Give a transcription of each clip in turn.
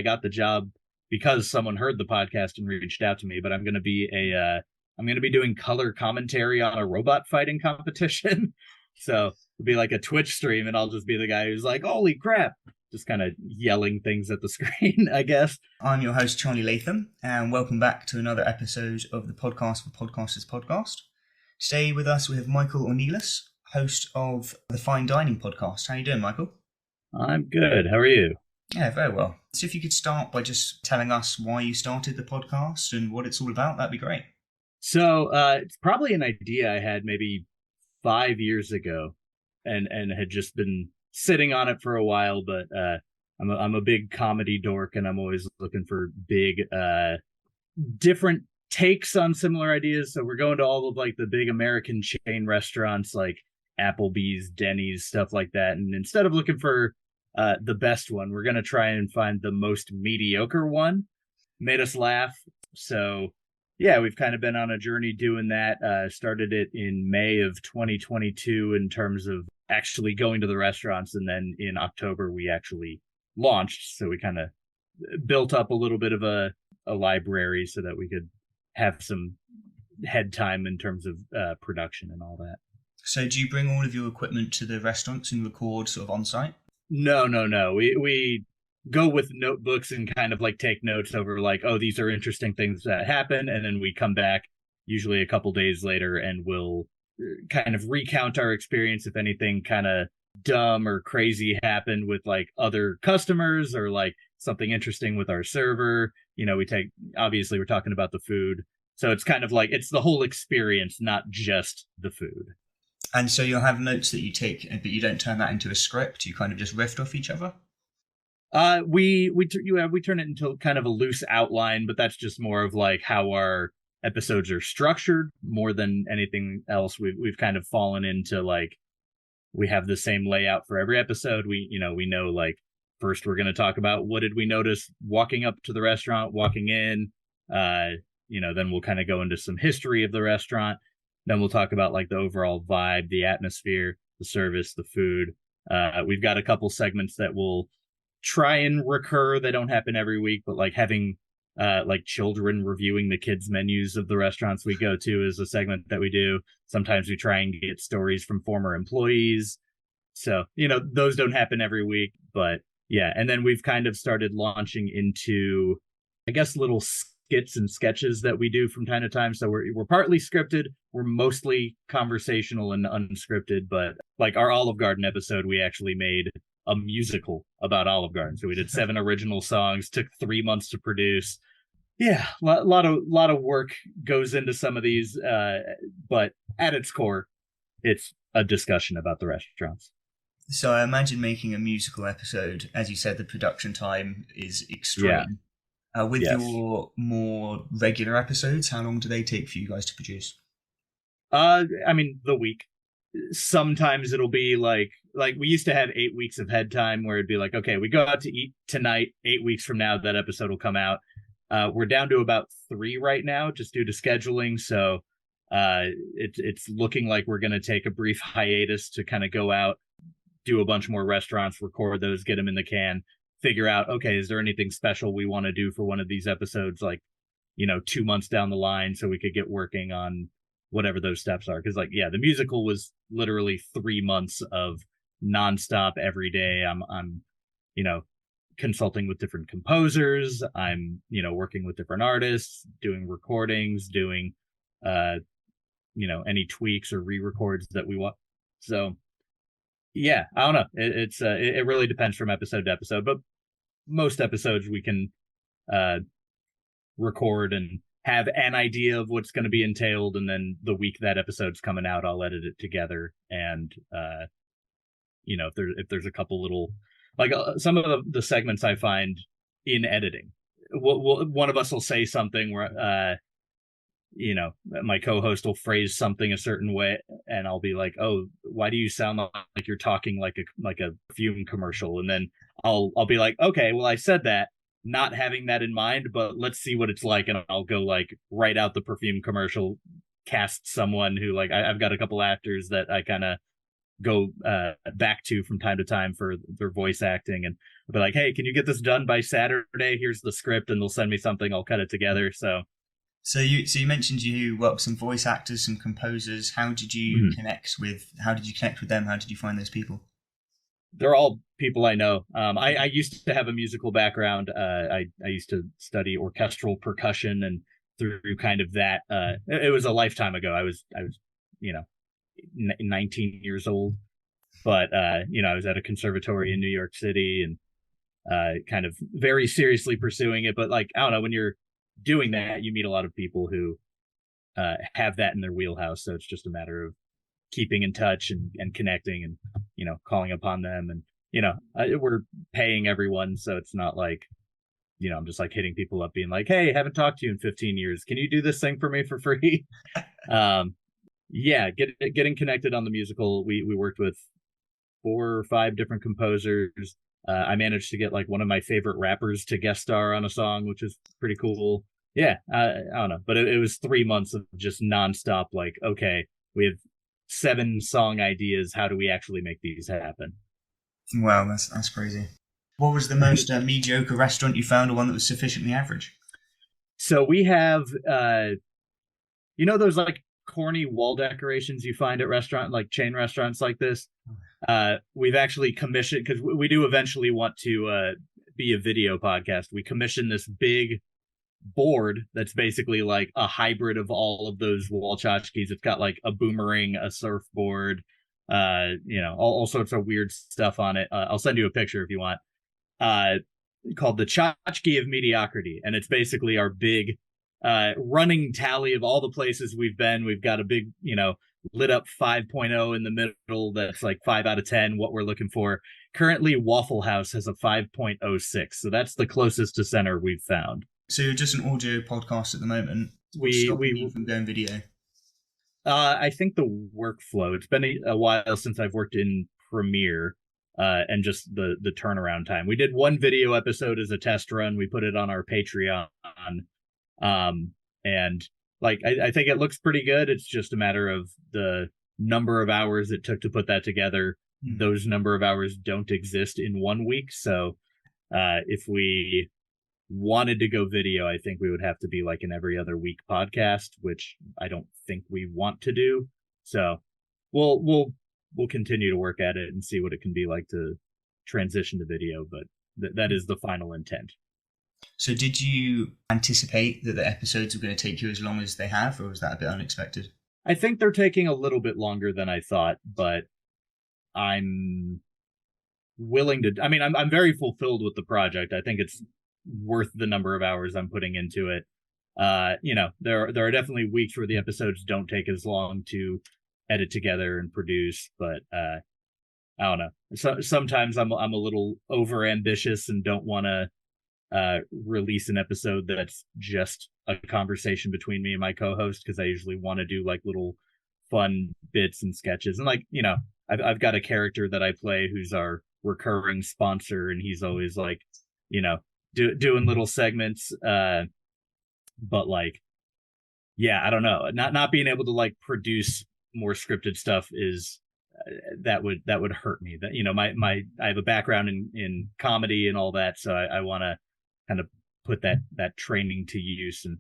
got the job because someone heard the podcast and reached out to me, but I'm going to be doing color commentary on a robot fighting competition. So it'll be like a Twitch stream, and I'll just be the guy who's like, "Holy crap!" Just kind of yelling things at the screen, I guess. I'm your host, Charlie Latham, and welcome back to another episode of the Podcast for Podcasters podcast. Today with us we have Michael Ornelas, host of the Fine Dining podcast. How are you doing, Michael? I'm good. How are you? Yeah, very well. So if you could start by just telling us why you started the podcast and what it's all about, that'd be great. So it's probably an idea I had maybe 5 years ago, and had just been sitting on it for a while. But I'm a big comedy dork, and I'm always looking for big different takes on similar ideas. So we're going to all of like the big American chain restaurants like Applebee's, Denny's, stuff like that. And instead of looking for the best one, we're going to try and find the most mediocre one. Made us laugh. So yeah, we've kind of been on a journey doing that. Started it in May of 2022 in terms of actually going to the restaurants. And then in October, we actually launched. So we kind of built up a little bit of a library so that we could have some head time in terms of production and all that. So do you bring all of your equipment to the restaurants and record sort of on site? No. We go with notebooks and kind of like take notes over like, oh, these are interesting things that happen. And then we come back usually a couple days later and we'll kind of recount our experience if anything kind of dumb or crazy happened with like other customers or like something interesting with our server. You know, obviously we're talking about the food. So it's kind of like, it's the whole experience, not just the food. And so you'll have notes that you take, but you don't turn that into a script. You kind of just riff off each other. We turn it into kind of a loose outline, but that's just more of like how our episodes are structured more than anything else. We've kind of fallen into like, we have the same layout for every episode. We know like first we're going to talk about what did we notice walking up to the restaurant, walking in, then we'll kind of go into some history of the restaurant. Then we'll talk about like the overall vibe, the atmosphere, the service, the food. We've got a couple segments that will try and recur. They don't happen every week, but like having like children reviewing the kids menus of the restaurants we go to is a segment that we do. Sometimes we try and get stories from former employees. So, those don't happen every week, but yeah. And then we've kind of started launching into, I guess, little skits and sketches that we do from time to time. So we're partly scripted. We're mostly conversational and unscripted, but like our Olive Garden episode, we actually made a musical about Olive Garden. So we did 7 original songs, took 3 months to produce. Yeah, a lot of work goes into some of these, but at its core, it's a discussion about the restaurants. So I imagine making a musical episode, as you said, the production time is extreme. Yeah. With your more regular episodes, how long do they take for you guys to produce? The week. Sometimes it'll be like we used to have 8 weeks of head time where it'd be like, okay, we go out to eat tonight, 8 weeks from now that episode will come out. We're down to about 3 right now just due to scheduling. So it's looking like we're going to take a brief hiatus to kind of go out, do a bunch more restaurants, record those, get them in the can, figure out, okay, is there anything special we want to do for one of these episodes, like, 2 months down the line so we could get working on whatever those steps are. Because the musical was literally 3 months of nonstop every day. I'm consulting with different composers. I'm, working with different artists, doing recordings, doing, any tweaks or re-records that we want. So yeah, I don't know. It really depends from episode to episode, but most episodes we can, record and have an idea of what's going to be entailed, and then the week that episode's coming out, I'll edit it together. And if there's a couple little some of the segments I find in editing, one of us will say something where my co-host will phrase something a certain way, and I'll be like, oh, why do you sound like you're talking like a perfume commercial? And then I'll be like, okay, well, I said that not having that in mind, but let's see what it's like. And I'll go like write out the perfume commercial, cast someone who I've got a couple actors that I kind of go back to from time to time for their voice acting, and I'll be like, hey, can you get this done by Saturday? Here's the script, and they'll send me something. I'll cut it together. So you mentioned you worked with some voice actors, some composers. How did you connect with them? How did you find those people? They're all people I know. I used to have a musical background. I used to study orchestral percussion, and through kind of that, it was a lifetime ago. I was 19 years old, but I was at a conservatory in New York City, and kind of very seriously pursuing it. But like, I don't know, when you're doing that, you meet a lot of people who have that in their wheelhouse. So it's just a matter of keeping in touch and connecting, and calling upon them, and we're paying everyone, so it's not like I'm just like hitting people up being like, hey, haven't talked to you in 15 years, can you do this thing for me for free? Getting connected on the musical, we worked with 4 or 5 different composers. I managed to get like one of my favorite rappers to guest star on a song, which is pretty cool. I don't know, but it was 3 months of just nonstop, like, okay, we have 7 song ideas, how do we actually make these happen? Wow, that's crazy. What was the most mediocre restaurant you found, or one that was sufficiently average? So we have those like corny wall decorations you find at chain restaurants like this. We've actually commissioned, because we do eventually want to be a video podcast. We commissioned this big board that's basically like a hybrid of all of those wall tchotchkes. It's got like a boomerang, a surfboard, all sorts of weird stuff on it. I'll send you a picture if you want. Called the Tchotchke of Mediocrity, and it's basically our big running tally of all the places we've been. We've got a big, lit up 5.0 in the middle that's like 5 out of 10, what we're looking for. Currently, Waffle House has a 5.06, so that's the closest to center we've found. So you're just an audio podcast at the moment. What's stopping you from going video? I think the workflow. It's been a while since I've worked in Premiere, and just the turnaround time. We did 1 video episode as a test run. We put it on our Patreon, and like I think it looks pretty good. It's just a matter of the number of hours it took to put that together. Those number of hours don't exist in 1 week, so if we wanted to go video, I think we would have to be like an every other week podcast, which I don't think we want to do. So we'll continue to work at it and see what it can be like to transition to video, but that is the final intent. So did you anticipate that the episodes were going to take you as long as they have, or was that a bit unexpected? I think they're taking a little bit longer than I thought, but I'm willing to, I'm very fulfilled with the project. I think it's worth the number of hours I'm putting into it. There are definitely weeks where the episodes don't take as long to edit together and produce, but I don't know. So sometimes I'm a little over ambitious and don't want to release an episode that's just a conversation between me and my co-host, because I usually want to do like little fun bits and sketches, and like I've got a character that I play who's our recurring sponsor, and he's always like doing little segments, but like I don't know, not being able to like produce more scripted stuff is that would hurt me. That I have a background in comedy and all that, so I want to kind of put that training to use and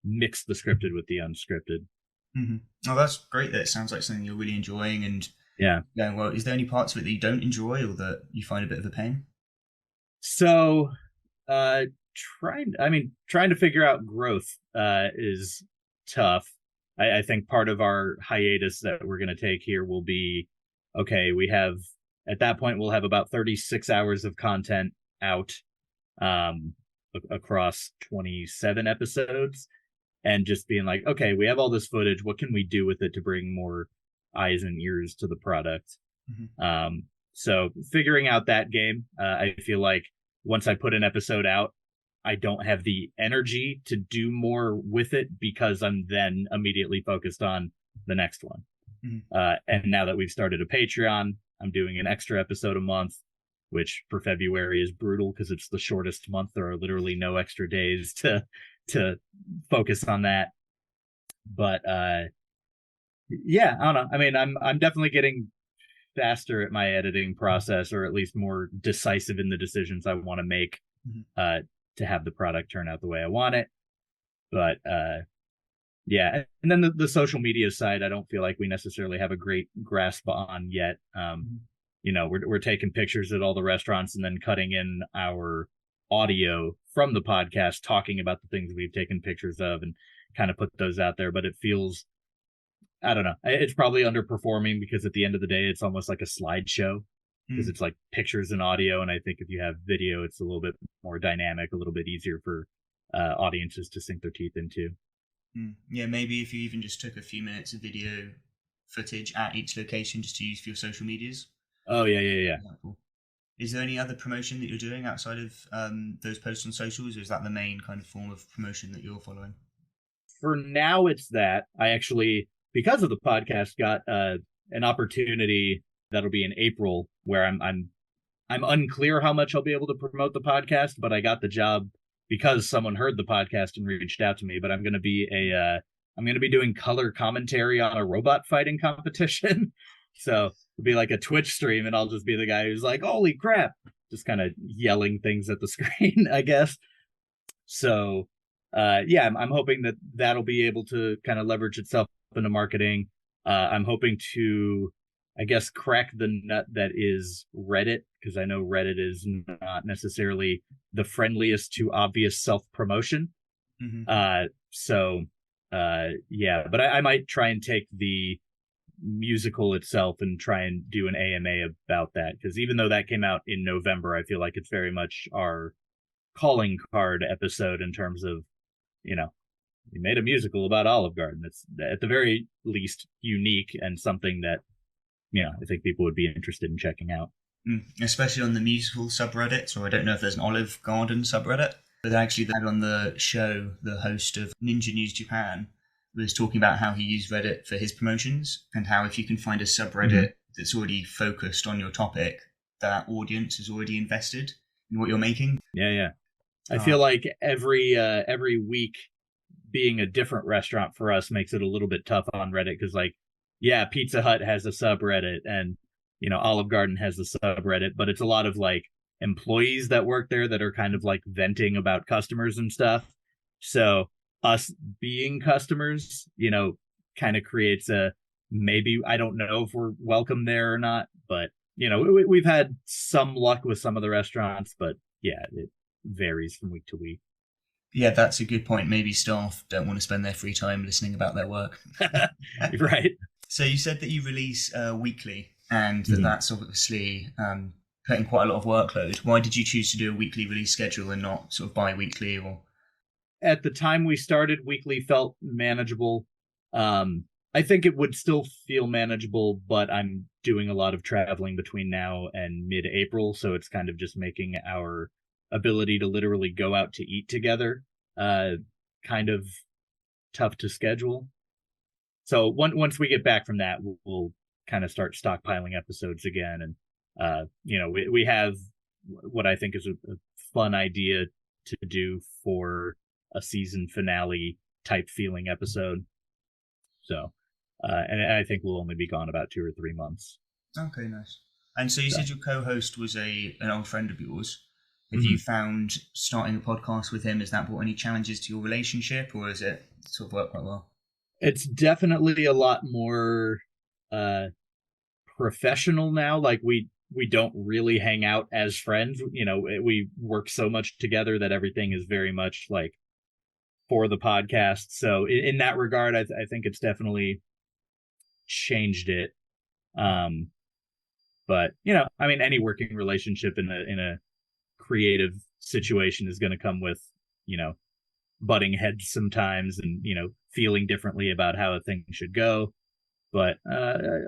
mix the scripted with the unscripted. Oh, that's great. That sounds like something you're really enjoying and going well. Is there any parts of it that you don't enjoy or that you find a bit of a pain? So trying to figure out growth is tough. I think part of our hiatus that we're going to take here will be, okay, at that point we'll have about 36 hours of content out across 27 episodes, and just being like, okay, we have all this footage, what can we do with it to bring more eyes and ears to the product? So figuring out that game, I feel like once I put an episode out, I don't have the energy to do more with it, because I'm then immediately focused on the next one. And now that we've started a Patreon, I'm doing an extra episode a month, which for February is brutal because it's the shortest month. There are literally no extra days to focus on that. But I don't know. I'm definitely getting faster at my editing process, or at least more decisive in the decisions I want to make to have the product turn out the way I want it. But yeah, and then the social media side, I don't feel like we necessarily have a great grasp on yet. We're taking pictures at all the restaurants and then cutting in our audio from the podcast, talking about the things we've taken pictures of, and kind of put those out there. But it feels, I don't know, it's probably underperforming because at the end of the day, it's almost like a slideshow because it's like pictures and audio. And I think if you have video, it's a little bit more dynamic, a little bit easier for audiences to sink their teeth into. Yeah, maybe if you even just took a few minutes of video footage at each location just to use for your social medias. Oh, yeah. Cool. Is there any other promotion that you're doing outside of those posts on socials, or is that the main kind of form of promotion that you're following? For now, it's that. I actually, because of the podcast, got an opportunity that'll be in April where I'm unclear how much I'll be able to promote the podcast, but I got the job because someone heard the podcast and reached out to me. But I'm going to be doing color commentary on a robot fighting competition. So it'll be like a Twitch stream, and I'll just be the guy who's like, "Holy crap!" just kind of yelling things at the screen, I guess. So yeah, I'm hoping that that'll be able to kind of leverage itself into marketing. I'm hoping to, I guess, crack the nut that is Reddit, because I know Reddit is not necessarily the friendliest to obvious self-promotion. Yeah, but I might try and take the musical itself and try and do an AMA about that, because even though that came out in November, I feel like it's very much our calling card episode in terms of, we made a musical about Olive Garden. It's at the very least unique and something that, I think people would be interested in checking out. Especially on the musical subreddit, or I don't know if there's an Olive Garden subreddit, but actually they had on the show, the host of Ninja News Japan was talking about how he used Reddit for his promotions, and how if you can find a subreddit that's already focused on your topic, that audience is already invested in what you're making. Yeah. I feel like every week being a different restaurant for us makes it a little bit tough on Reddit, because yeah, Pizza Hut has a subreddit, and Olive Garden has a subreddit, but it's a lot of like employees that work there that are kind of like venting about customers and stuff. So us being customers, kind of creates a, maybe, I don't know if we're welcome there or not, but we've had some luck with some of the restaurants, but yeah, it varies from week to week. Yeah, that's a good point. Maybe staff don't want to spend their free time listening about their work. Right. So you said that you release weekly, and that's obviously putting quite a lot of workload. Why did you choose to do a weekly release schedule and not sort of bi-weekly? Or at the time we started, weekly felt manageable. I think it would still feel manageable, but I'm doing a lot of traveling between now and mid-April, so it's kind of just making our ability to literally go out to eat together kind of tough to schedule. So once we get back from that, we'll kind of start stockpiling episodes again. And we have what I think is a fun idea to do for a season finale type feeling episode. So and I think we'll only be gone about 2 or 3 months. Okay, nice. And so you said your co-host was an old friend of yours. Have you found starting a podcast with him, has that brought any challenges to your relationship, or has it sort of worked quite well? It's definitely a lot more professional now. Like we don't really hang out as friends. We work so much together that everything is very much like for the podcast. So in that regard, I think it's definitely changed it. But any working relationship in a creative situation is going to come with butting heads sometimes, and feeling differently about how a thing should go. But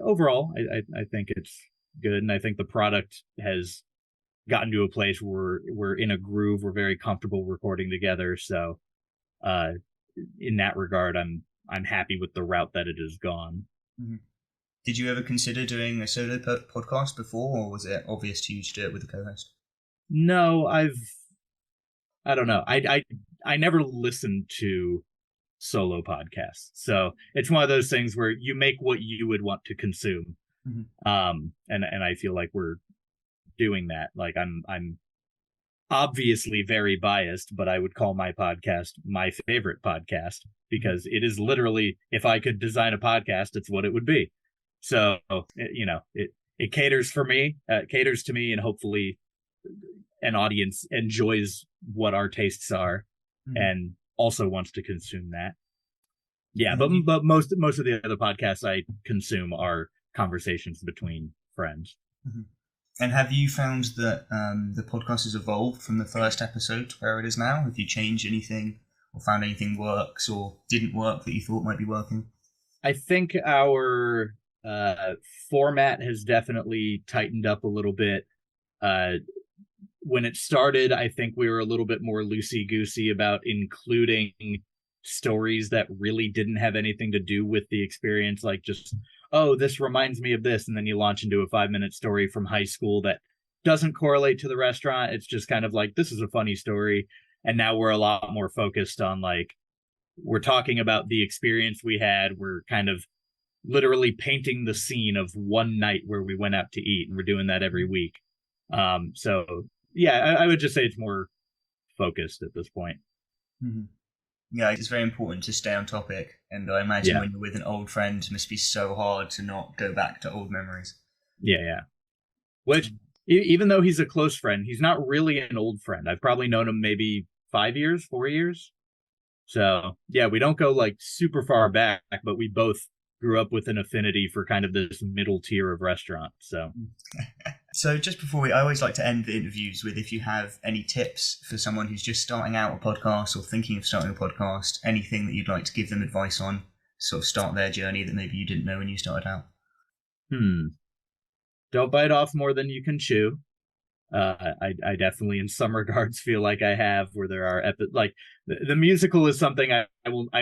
overall, I think it's good, and I think the product has gotten to a place where we're in a groove. We're very comfortable recording together, so in that regard, I'm happy with the route that it has gone. Did you ever consider doing a solo podcast before, or was it obvious to you to do it with a co-host? No, I don't know. I never listened to solo podcasts. So it's one of those things where you make what you would want to consume. And I feel like we're doing that. Like I'm obviously very biased, but I would call my podcast my favorite podcast because it is literally, if I could design a podcast, it's what it would be. So it caters for me, caters to me, and hopefully an audience enjoys what our tastes are and also wants to consume that. Yeah, but most of the other podcasts I consume are conversations between friends. And have you found that the podcast has evolved from the first episode to where it is now? Have you changed anything or found anything works or didn't work that you thought might be working? I think our format has definitely tightened up a little bit. When it started, I think we were a little bit more loosey-goosey about including stories that really didn't have anything to do with the experience, like just, oh, this reminds me of this, and then you launch into a 5-minute story from high school that doesn't correlate to the restaurant. It's just kind of like, this is a funny story. And now we're a lot more focused on, like, we're talking about the experience we had. We're kind of literally painting the scene of one night where we went out to eat, and we're doing that every week. So yeah, I would just say it's more focused at this point. Yeah, it's very important to stay on topic, and I imagine when you're with an old friend, it must be so hard to not go back to old memories. Yeah. Which, even though he's a close friend, he's not really an old friend. I've probably known him maybe 4 years. So yeah, we don't go like super far back, but we both grew up with an affinity for kind of this middle tier of restaurants. So just before I always like to end the interviews with, if you have any tips for someone who's just starting out a podcast or thinking of starting a podcast, anything that you'd like to give them advice on, sort of start their journey that maybe you didn't know when you started out. Don't bite off more than you can chew. I definitely, in some regards, feel like I have, where there are like the musical is something I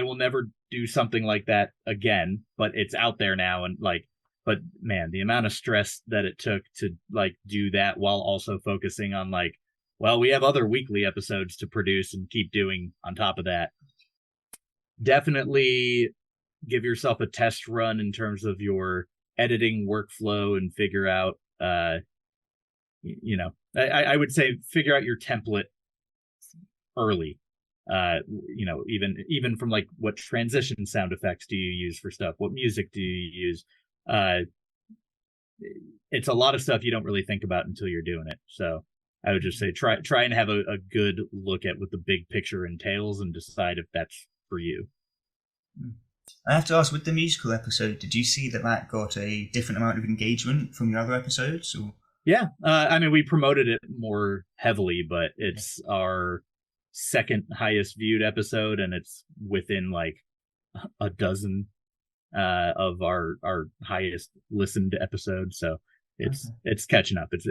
will never do something like that again, but it's out there now, and like, but man, the amount of stress that it took to like do that while also focusing on like, well, we have other weekly episodes to produce and keep doing on top of that. Definitely give yourself a test run in terms of your editing workflow and figure out I would say figure out your template early. Even from like, what transition sound effects do you use for stuff? What music do you use? It's a lot of stuff you don't really think about until you're doing it. So I would just say try and have a good look at what the big picture entails and decide if that's for you. I have to ask, with the musical episode, did you see that got a different amount of engagement from your other episodes? Or? Yeah, we promoted it more heavily, but it's our second highest viewed episode, and it's within like a dozen of our highest listened episodes. So it's catching up. It's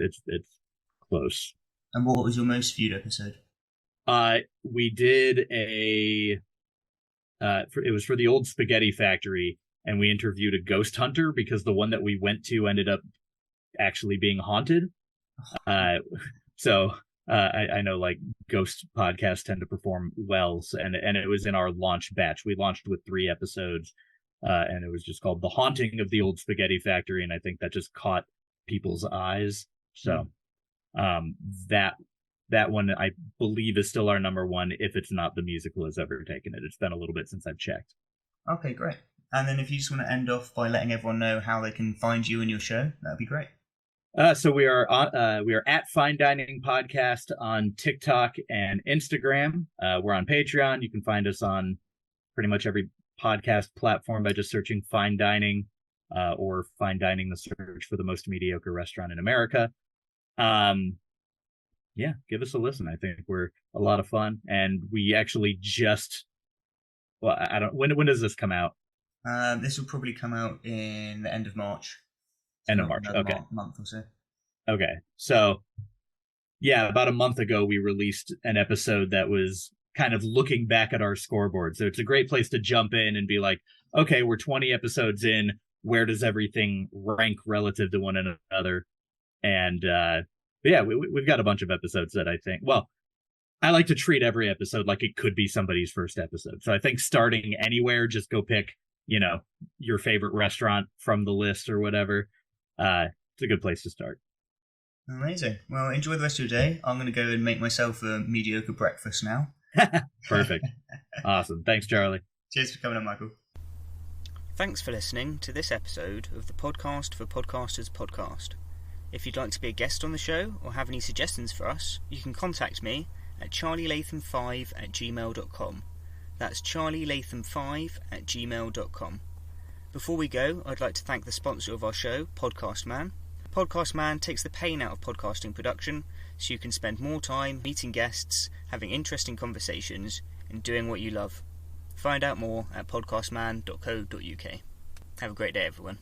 close. And what was your most viewed episode? We did it was for the old spaghetti factory, and we interviewed a ghost hunter because the one that we went to ended up actually being haunted. So I know like ghost podcasts tend to perform well, and it was in our launch batch. We launched with 3 episodes, and it was just called The Haunting of the Old Spaghetti Factory, and I think that just caught people's eyes. So that one, I believe, is still our number one, if it's not the musical has ever taken it. It's been a little bit since I've checked. Okay, great. And then if you just want to end off by letting everyone know how they can find you and your show, that'd be great. So we are at Fine Dining Podcast on TikTok and Instagram. We're on Patreon. You can find us on pretty much every podcast platform by just searching Fine Dining, or Fine Dining, the search for the most mediocre restaurant in America. Yeah, give us a listen. I think we're a lot of fun, and we actually when does this come out? This will probably come out in the end of March. End of March. Okay. Month or so. Okay. So yeah, about a month ago, we released an episode that was kind of looking back at our scoreboard. So it's a great place to jump in and be like, okay, we're 20 episodes in. Where does everything rank relative to one another? And yeah, we've got a bunch of episodes that I think, well, I like to treat every episode like it could be somebody's first episode. So I think starting anywhere, just go pick, your favorite restaurant from the list or whatever. it's a good place to start. Amazing. Well, enjoy the rest of your day. I'm going to go and make myself a mediocre breakfast now. Perfect. Awesome. Thanks, Charlie. Cheers for coming on, Michael. Thanks for listening to this episode of the Podcast for Podcasters podcast. If you'd like to be a guest on the show or have any suggestions for us, you can contact me at charlielatham5@gmail.com. That's charlielatham5@gmail.com. Before we go, I'd like to thank the sponsor of our show, Podcast Man. Podcast Man takes the pain out of podcasting production so you can spend more time meeting guests, having interesting conversations, and doing what you love. Find out more at podcastman.co.uk. Have a great day, everyone.